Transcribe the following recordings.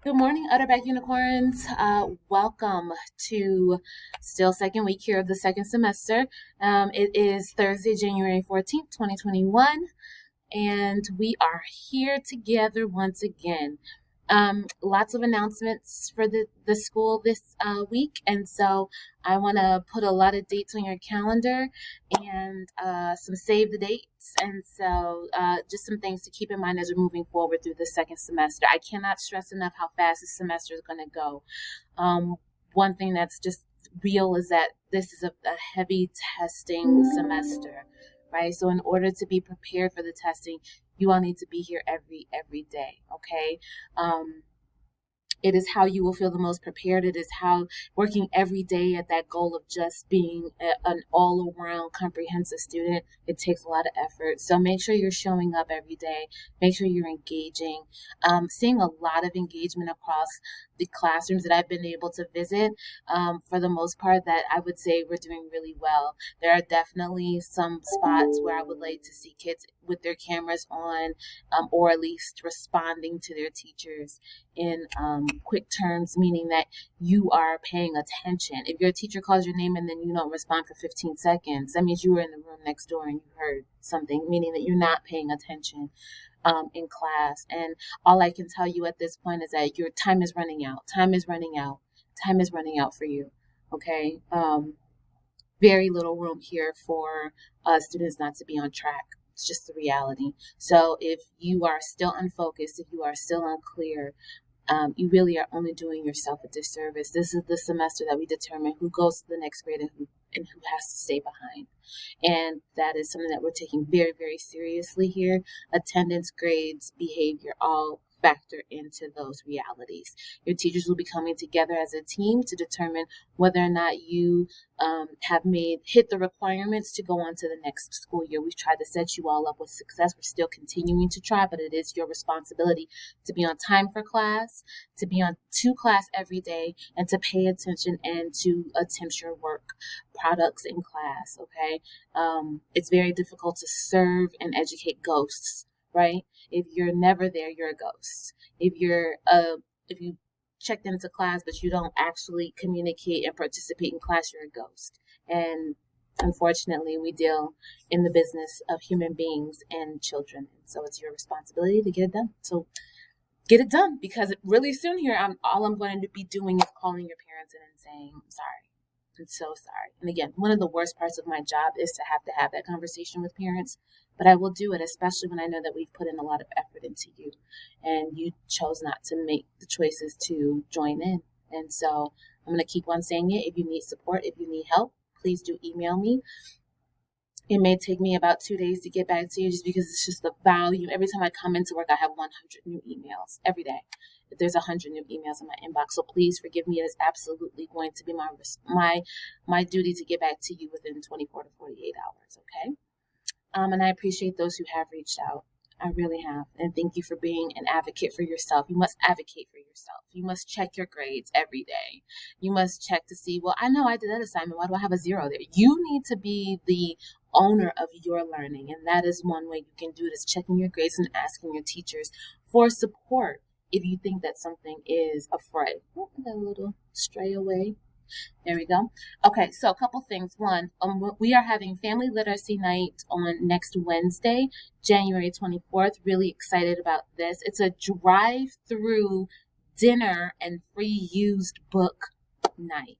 Good morning, Utterback Unicorns. Welcome to still second week here of the second semester. It is Thursday, January 14th, 2021, and we are here together once again. Lots of announcements for the school this week, and so I want to put a lot of dates on your calendar and some save the dates, and so just some things to keep in mind as we're moving forward through the second semester. I cannot stress enough how fast this semester is going to go. One thing that's just real is that this is a heavy testing semester, right? So in order to be prepared for the testing, you all need to be here every day, okay? It is how you will feel the most prepared. It is how working every day at that goal of just being an all-around comprehensive student, it takes a lot of effort. So make sure you're showing up every day. Make sure you're engaging. Seeing a lot of engagement across the classrooms that I've been able to visit, for the most part, that I would say we're doing really well. There are definitely some spots where I would like to see kids with their cameras on, or at least responding to their teachers in quick terms, meaning that you are paying attention. If your teacher calls your name and then you don't respond for 15 seconds, that means you were in the room next door and you heard something, meaning that you're not paying attention in class. And all I can tell you at this point is that your time is running out. Time is running out. Time is running out for you. Okay. Very little room here for students not to be on track. It's just the reality. So if you are still unfocused, if you are still unclear, you really are only doing yourself a disservice. This is the semester that we determine who goes to the next grade and who has to stay behind. And that is something that we're taking very, very seriously here. Attendance, grades, behavior, all factor into those realities. Your teachers will be coming together as a team to determine whether or not you have hit the requirements to go on to the next school year. We've tried to set you all up with success. We're still continuing to try, but it is your responsibility to be on time for class, to be on to class every day, and to pay attention and to attempt your work products in class. Okay. It's very difficult to serve and educate ghosts, right? If you're never there, you're a ghost. If you checked into class, but you don't actually communicate and participate in class, you're a ghost. And unfortunately, we deal in the business of human beings and children. So it's your responsibility to get it done. So get it done, because really soon here, all I'm going to be doing is calling your parents in and saying, I'm sorry. I'm so sorry. And again, one of the worst parts of my job is to have that conversation with parents, but I will do it, especially when I know that we've put in a lot of effort into you and you chose not to make the choices to join in. And so I'm going to keep on saying it. If you need support, if you need help, please do email me. It may take me about 2 days to get back to you, just because it's just the volume. Every time I come into work, I have 100 new emails every day. There's 100 new emails in my inbox. So please forgive me. It is absolutely going to be my duty to get back to you within 24 to 48 hours. Okay. And I appreciate those who have reached out. I really have. And thank you for being an advocate for yourself. You must advocate for yourself. You must check your grades every day. You must check to see, well, I know I did that assignment. Why do I have a 0 there? You need to be the owner of your learning. And that is one way you can do it, is checking your grades and asking your teachers for support if you think that something is a fray. Oh, I got a little stray away. There we go. Okay, so a couple things. One, we are having Family Literacy Night on next Wednesday, January 24th. Really excited about this. It's a drive-through dinner and free used book night.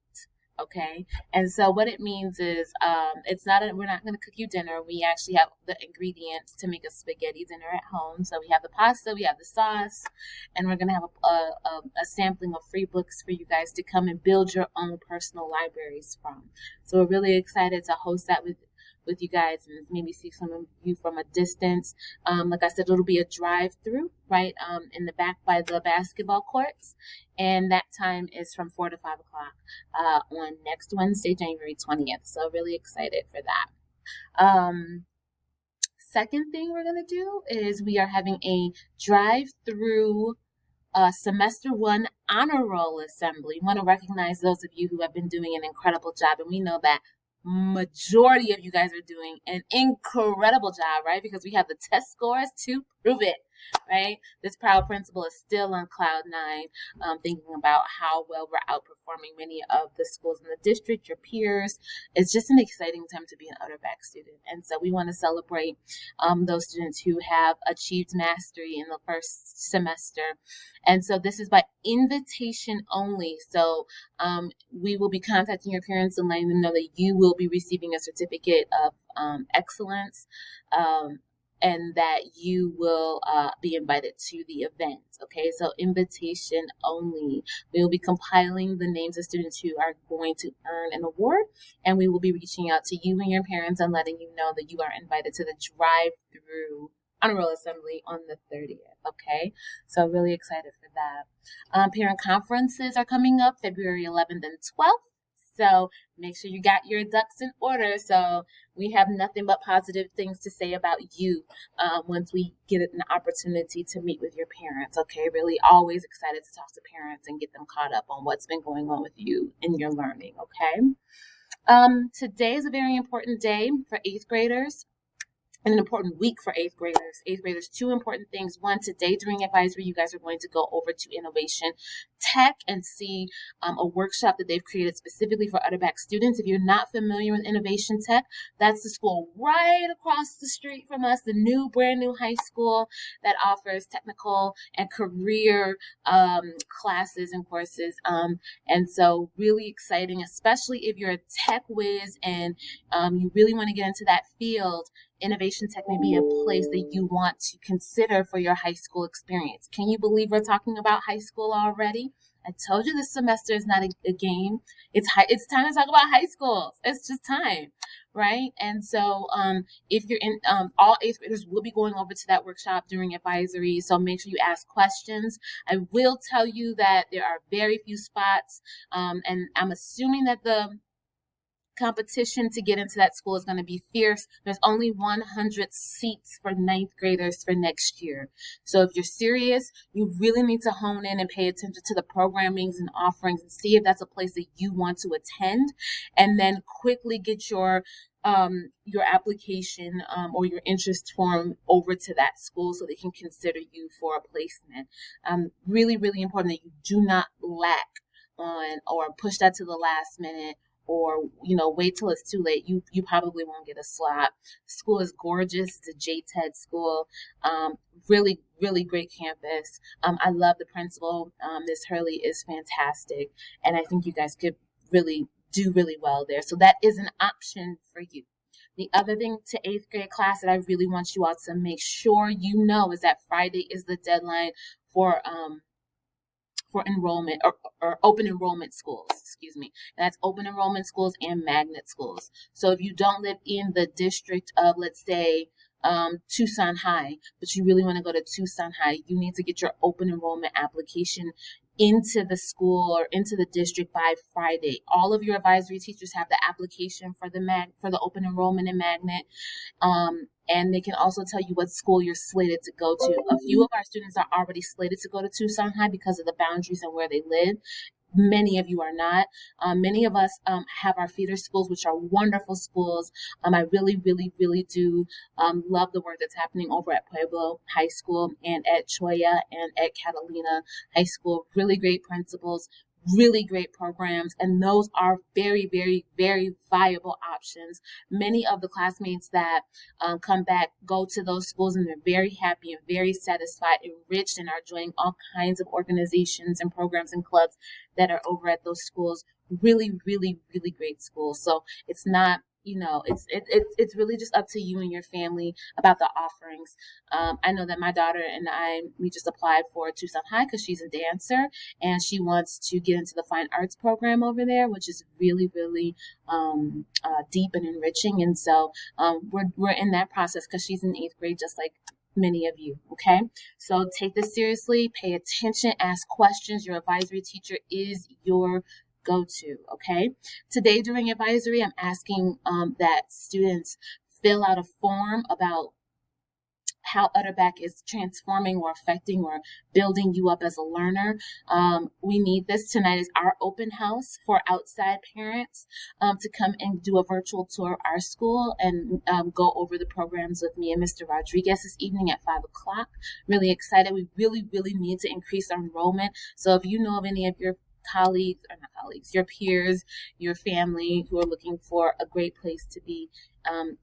Okay, and so what it means is we're not going to cook you dinner. We actually have the ingredients to make a spaghetti dinner at home. So we have the pasta, we have the sauce, and we're going to have a sampling of free books for you guys to come and build your own personal libraries from. So we're really excited to host that with you guys and maybe see some of you from a distance. Like I said, it'll be a drive-through right in the back by the basketball courts, and that time is from 4 to 5 o'clock on next Wednesday, January 20th. So really excited for that. Second thing we're gonna do is we are having a drive-through semester 1 honor roll assembly. We want to recognize those of you who have been doing an incredible job, and we know that majority of you guys are doing an incredible job, right? Because we have the test scores to prove it, right? This proud principal is still on cloud nine, thinking about how well we're outperforming many of the schools in the district, your peers. It's just an exciting time to be an Utterback student. And so we want to celebrate those students who have achieved mastery in the first semester. And so this is by invitation only. So we will be contacting your parents and letting them know that you will be receiving a certificate of excellence. And that you will be invited to the event. Okay, so invitation only. We will be compiling the names of students who are going to earn an award, and we will be reaching out to you and your parents and letting you know that you are invited to the drive-through honor roll assembly on the 30th. Okay, so really excited for that. Parent conferences are coming up February 11th and 12th. So make sure you got your ducks in order. So we have nothing but positive things to say about you once we get an opportunity to meet with your parents. Okay, really always excited to talk to parents and get them caught up on what's been going on with you in your learning. Okay. Today is a very important day for 8th graders. And an important week for 8th graders. 8th graders, two important things. One, today during advisory, you guys are going to go over to Innovation Tech and see a workshop that they've created specifically for Utterback students. If you're not familiar with Innovation Tech, that's the school right across the street from us, the brand new high school that offers technical and career classes and courses. And so really exciting, especially if you're a tech whiz and you really want to get into that field. Innovation Tech may be a place that you want to consider for your high school experience. Can you believe we're talking about high school already? I told you this semester is not a game. It's time to talk about high schools. It's just time, right? And so if you're in, all 8th graders will be going over to that workshop during advisory. So make sure you ask questions. I will tell you that there are very few spots, and I'm assuming that the competition to get into that school is going to be fierce. There's only 100 seats for 9th graders for next year. So if you're serious, you really need to hone in and pay attention to the programmings and offerings and see if that's a place that you want to attend, and then quickly get your application or your interest form over to that school so they can consider you for a placement. Really, really important that you do not lack on or push that to the last minute, or wait till it's too late. You probably won't get a slot. School is gorgeous. It's a JTED school. Really, really great campus. I love the principal. Miss Hurley is fantastic, and I think you guys could really do really well there. So that is an option for you. The other thing to 8th grade class that I really want you all to make sure you know is that Friday is the deadline for enrollment or open enrollment schools, and that's open enrollment schools and magnet schools. So if you don't live in the district of, let's say, Tucson High, but you really want to go to Tucson High, you need to get your open enrollment application into the school or into the district by Friday. All of your advisory teachers have the application for the open enrollment and magnet. And they can also tell you what school you're slated to go to. A few of our students are already slated to go to Tucson High because of the boundaries and where they live. Many of you are not. Many of us have our feeder schools, which are wonderful schools. I really, really, really do love the work that's happening over at Pueblo High School and at Choya and at Catalina High School. Really great principals, really great programs, and those are very, very, very viable options. Many of the classmates that come back go to those schools and they're very happy and very satisfied, enriched, and are joining all kinds of organizations and programs and clubs that are over at those schools. Really, really, really great schools. So it's not, it's really just up to you and your family about the offerings. I know that my daughter and we just applied for Tucson High because she's a dancer and she wants to get into the fine arts program over there, which is really, really deep and enriching. And so we're in that process because she's in 8th grade, just like many of you. Okay, so take this seriously, pay attention, ask questions. Your advisory teacher is your go-to. Okay, today during advisory, I'm asking that students fill out a form about how Utterback is transforming or affecting or building you up as a learner. We need this. Tonight is our open house for outside parents to come and do a virtual tour of our school and go over the programs with me and Mr. Rodriguez this evening at 5 o'clock. Really excited. We really, really need to increase our enrollment. So if you know of any of your colleagues, or not colleagues, your peers, your family who are looking for a great place to be,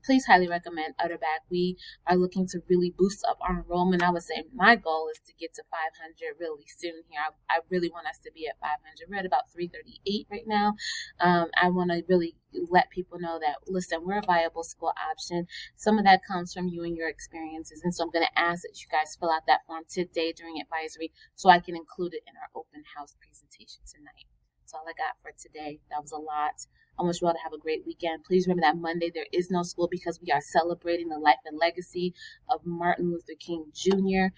please highly recommend Utterback. We are looking to really boost up our enrollment. I would say my goal is to get to 500 really soon here. I really want us to be at 500. We're at about 338 right now. I want to really let people know that, listen, we're a viable school option. Some of that comes from you and your experiences. And so I'm going to ask that you guys fill out that form today during advisory so I can include it in our open house presentation tonight. That's all I got for today. That was a lot. I want you all to have a great weekend. Please remember that Monday there is no school because we are celebrating the life and legacy of Martin Luther King Jr.,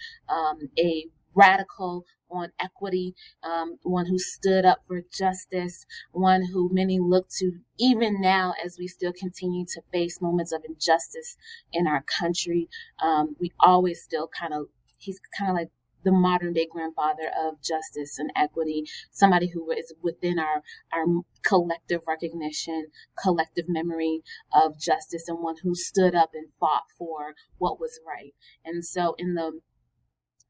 a radical on equity, one who stood up for justice, one who many look to even now as we still continue to face moments of injustice in our country. We always still he's kind of like the modern day grandfather of justice and equity, somebody who is within our collective recognition, collective memory of justice, and one who stood up and fought for what was right. And so in the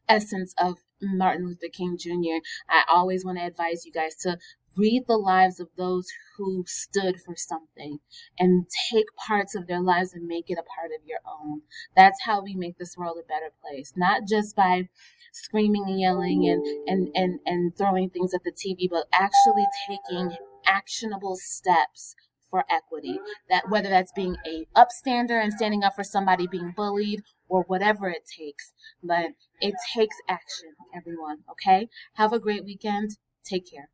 essence of Martin Luther King Jr., I always want to advise you guys to read the lives of those who stood for something and take parts of their lives and make it a part of your own. That's how we make this world a better place, not just by screaming and yelling and throwing things at the TV, but actually taking actionable steps for equity. That whether that's being a upstander and standing up for somebody being bullied or whatever it takes, but it takes action, everyone. Okay? Have a great weekend. Take care.